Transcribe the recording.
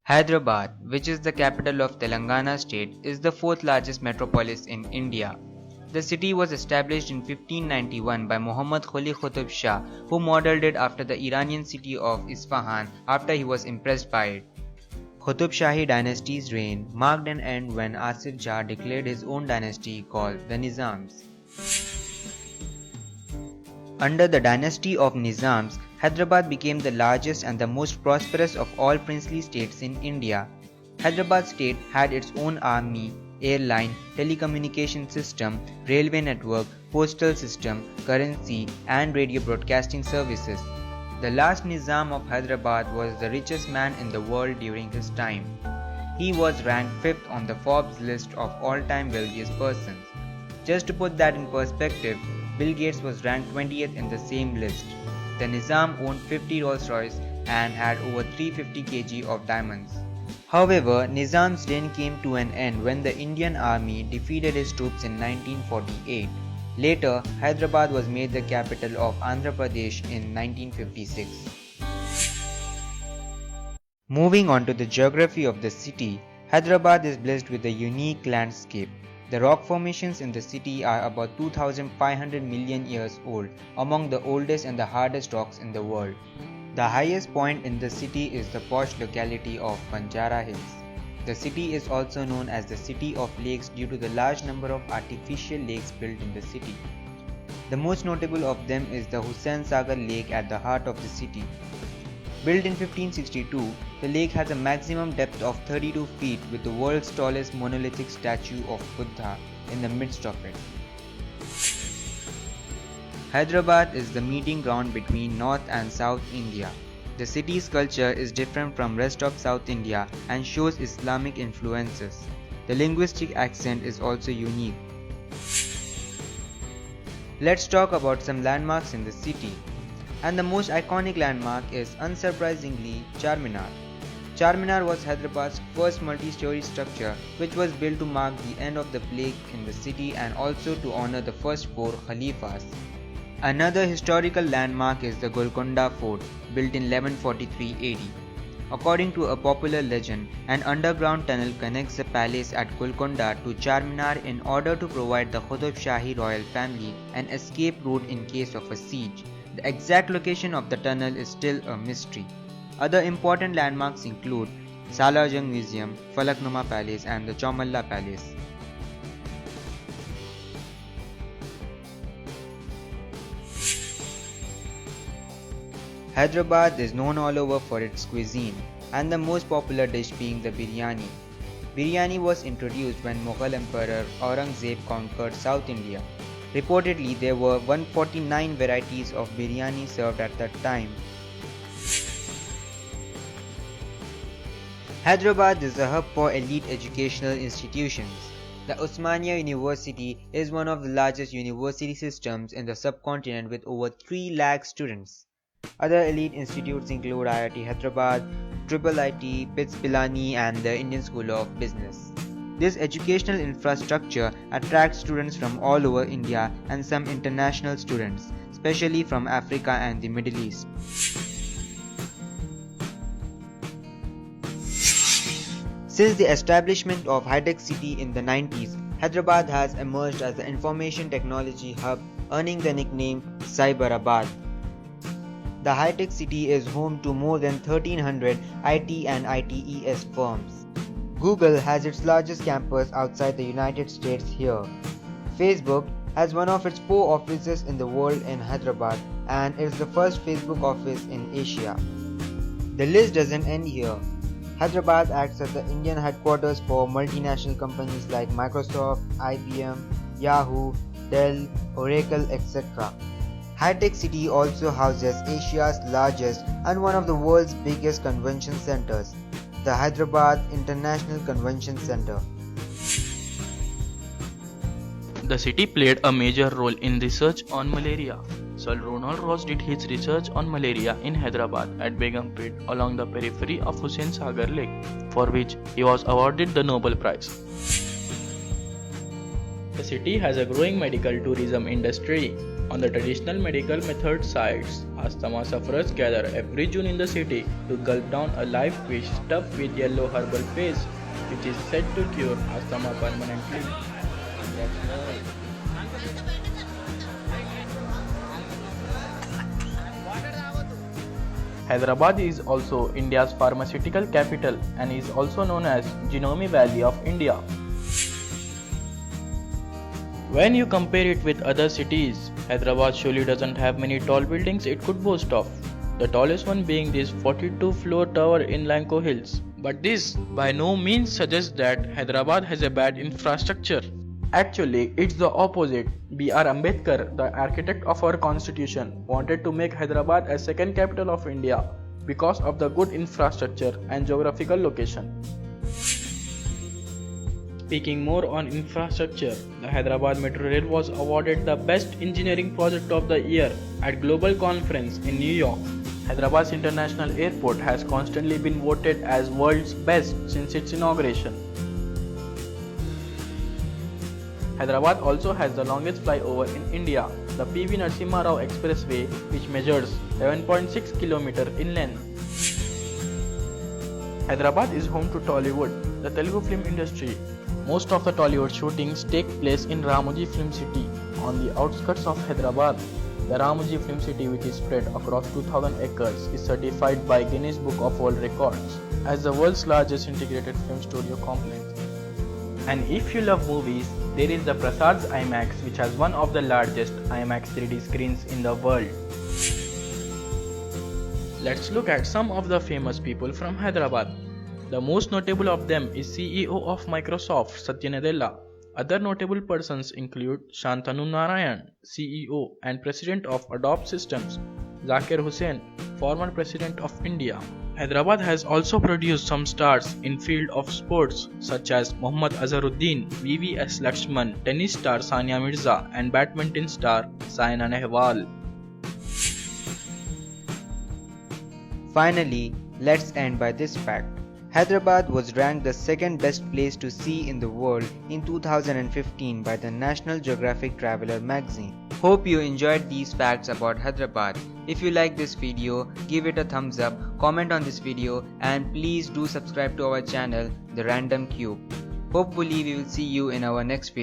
Hyderabad, which is the capital of Telangana state, is the fourth largest metropolis in India. The city was established in 1591 by Muhammad Quli Qutub Shah, who modelled it after the Iranian city of Isfahan after he was impressed by it. Qutub Shahi dynasty's reign marked an end when Asif Jah declared his own dynasty called the Nizams. Under the dynasty of Nizams, Hyderabad became the largest and the most prosperous of all princely states in India. Hyderabad state had its own army, airline, telecommunication system, railway network, postal system, currency, and radio broadcasting services. The last Nizam of Hyderabad was the richest man in the world during his time. He was ranked 5th on the Forbes list of all-time wealthiest persons. Just to put that in perspective, Bill Gates was ranked 20th in the same list. The Nizam owned 50 Rolls-Royce and had over 350 kg of diamonds. However, Nizam's reign came to an end when the Indian army defeated his troops in 1948. Later, Hyderabad was made the capital of Andhra Pradesh in 1956. Moving on to the geography of the city, Hyderabad is blessed with a unique landscape. The rock formations in the city are about 2,500 million years old, among the oldest and the hardest rocks in the world. The highest point in the city is the posh locality of Banjara Hills. The city is also known as the City of Lakes due to the large number of artificial lakes built in the city. The most notable of them is the Hussain Sagar Lake at the heart of the city. Built in 1562, the lake has a maximum depth of 32 feet with the world's tallest monolithic statue of Buddha in the midst of it. Hyderabad is the meeting ground between North and South India. The city's culture is different from rest of South India and shows Islamic influences. The linguistic accent is also unique. Let's talk about some landmarks in the city. And the most iconic landmark is, unsurprisingly, Charminar. Charminar was Hyderabad's first multi-story structure, which was built to mark the end of the plague in the city and also to honor the first 4 Khalifas. Another historical landmark is the Golconda Fort, built in 1143 AD. According to a popular legend, an underground tunnel connects the palace at Golconda to Charminar in order to provide the Qutub Shahi royal family an escape route in case of a siege. The exact location of the tunnel is still a mystery. Other important landmarks include Salar Jung Museum, Falaknuma Palace and the Chaumalla Palace. Hyderabad is known all over for its cuisine, and the most popular dish being the biryani. Biryani was introduced when Mughal Emperor Aurangzeb conquered South India. Reportedly, there were 149 varieties of biryani served at that time. Hyderabad is a hub for elite educational institutions. The Osmania University is one of the largest university systems in the subcontinent with over 3 lakh students. Other elite institutes include IIT Hyderabad, IIIT, BITS Pilani and the Indian School of Business. This educational infrastructure attracts students from all over India and some international students, especially from Africa and the Middle East. Since the establishment of High-Tech City in the 90s, Hyderabad has emerged as the information technology hub, earning the nickname Cyberabad. The High-Tech City is home to more than 1,300 IT and ITES firms. Google has its largest campus outside the United States here. Facebook has one of its 4 offices in the world in Hyderabad and is the first Facebook office in Asia. The list doesn't end here. Hyderabad acts as the Indian headquarters for multinational companies like Microsoft, IBM, Yahoo, Dell, Oracle, etc. High-Tech City also houses Asia's largest and one of the world's biggest convention centers, the Hyderabad International Convention Center. The city played a major role in research on malaria. Sir Ronald Ross did his research on malaria in Hyderabad at Begumpet along the periphery of Hussain Sagar Lake, for which he was awarded the Nobel Prize. The city has a growing medical tourism industry. On the traditional medical method sites Asthma sufferers gather every June in the city to gulp down a live fish stuffed with yellow herbal paste, which is said to cure asthma permanently. That's right. Hyderabad is also India's pharmaceutical capital and is also known as Genome Valley of India. When you compare it with other cities, Hyderabad surely doesn't have many tall buildings it could boast of. The tallest one being this 42-floor tower in Lanco Hills. But this by no means suggests that Hyderabad has a bad infrastructure. Actually, it's the opposite. B.R. Ambedkar, the architect of our constitution, wanted to make Hyderabad a second capital of India because of the good infrastructure and geographical location. Speaking more on infrastructure, the Hyderabad Metro Rail was awarded the Best Engineering Project of the Year at Global Conference in New York. Hyderabad's International Airport has constantly been voted as world's best since its inauguration. Hyderabad also has the longest flyover in India, the P.V. Narasimha Rao Expressway, which measures 11.6 km in length. Hyderabad is home to Tollywood, the Telugu film industry. Most of the Tollywood shootings take place in Ramoji Film City, on the outskirts of Hyderabad. The Ramoji Film City, which is spread across 2000 acres, is certified by Guinness Book of World Records as the world's largest integrated film studio complex. And if you love movies, there is the Prasad's IMAX, which has one of the largest IMAX 3D screens in the world. Let's look at some of the famous people from Hyderabad. The most notable of them is CEO of Microsoft, Satya Nadella. Other notable persons include Shantanu Narayan, CEO and President of Adobe Systems, Zakir Hussain, former President of India. Hyderabad has also produced some stars in field of sports such as Mohammad Azharuddin, VVS Lakshman, tennis star Sania Mirza and badminton star Saina Nehwal. Finally, let's end by this fact. Hyderabad was ranked the second best place to see in the world in 2015 by the National Geographic Traveler magazine. Hope you enjoyed these facts about Hyderabad. If you like this video, give it a thumbs up, comment on this video and please do subscribe to our channel, The Random Cube. Hopefully we will see you in our next video.